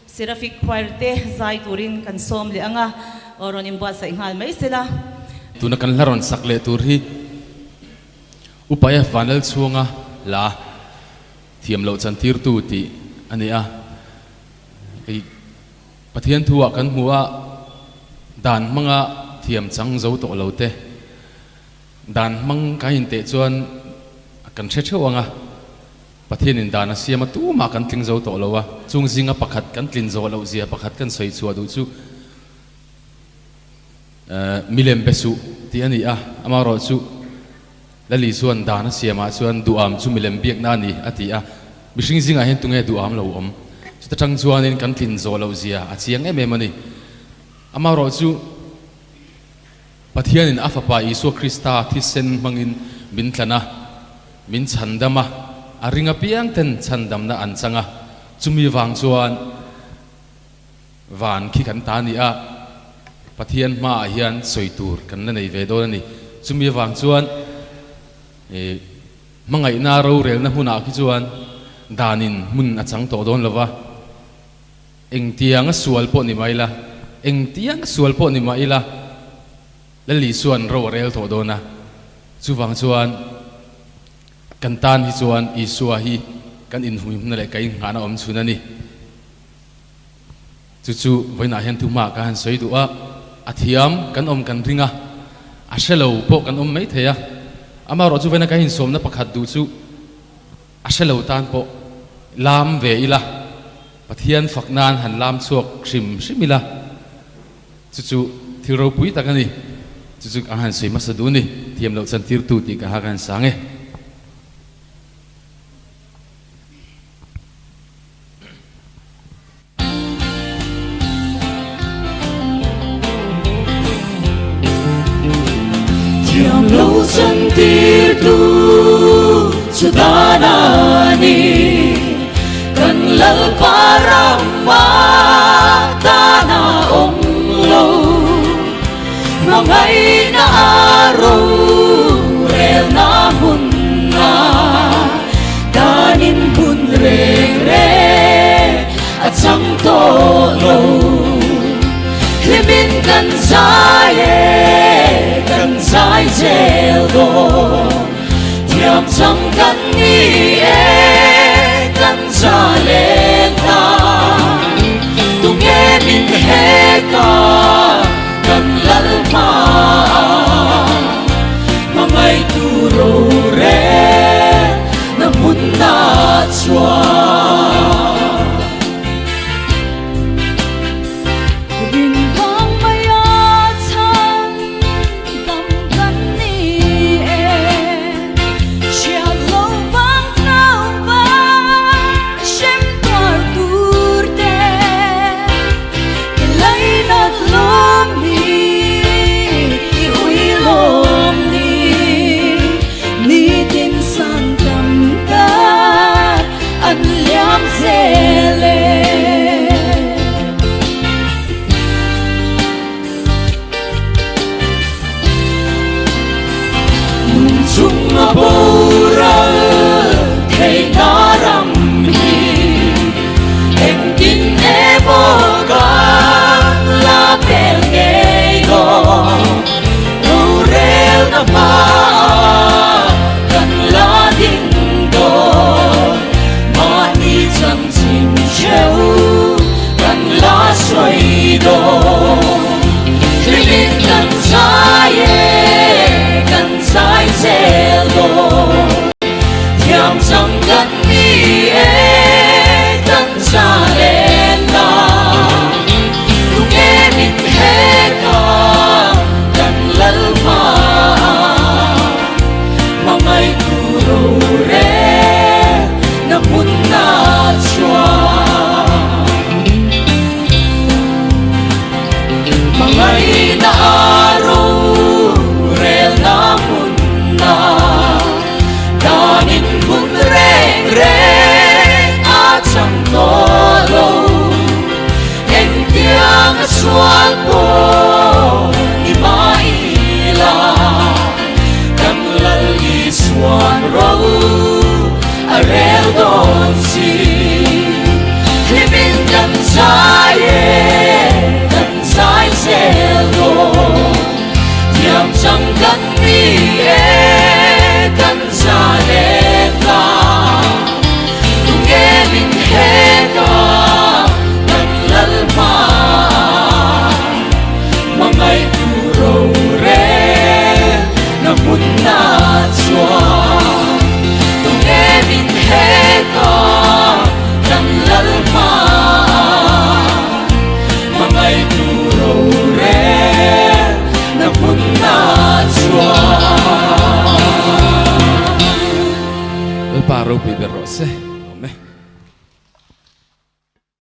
Seraphic Choirte Zai Turin kan som le anga oron imbuat sa inghal mai sila tuna kan laron sakle turhi upaya vanal chuanga la thiam lo chan tir tu ti ania ei pathian thuwa kan hmuwa dan manga thiam chang zo to lo te dan mang ka hin te chuan kan the thewanga pathian in dana siama tu ma kan tling zo to lowa chung zinga pakhat kan tlin zo lo zia pakhat kan sei chu adu chu milem besu ti ani a amaro chu lali suan dana siama chuan duam chu milem biak na ni ati a mihring zinga hen tunge duam lo om chuta tang chuan in kan tlin zo lo zia a chiang em em ani amaro chu pathian in afapa isu krista thisen mangin min thlana min chandama aringa piang ten chandam na an changa chumi wang chuan van khi kan ta ni a pathian ma hian soitur kan na nei ve do ni chumi wang chuan mangai na ro rel na huna khi chuan danin mun a chang to don lova eng tiang sual po ni maila eng tiang sual po ni maila lali suan ro rel to dona chu wang chuan kan tan hi chuan isua hi kan in hui na le kai ngana om chuna ni chu voina hen tu ma ka han soi du a athiam kan om kan ringa a shelo po kan om mai theya ama ro chu voina ka hin som na pakhat du chu a shelo tan po lam ve ila pathian faknan han lam chuak shim shimila chu thiro pui takani chu a han soi masadu ni thiam lo chan tir tu ti ka ha kan sange lâu chân tir tu sudanani kan lal parama tana ong lâu mangai na aro rel na munna kanin bun re re at sang to lâu limin kan saye kan sai zel do tiap sang kan ni e kan sa le ta tung e min he ka kan lal ma mangai tu ro re na mun na chua Hãy subscribe chẳng muốn na chua el paro pi berose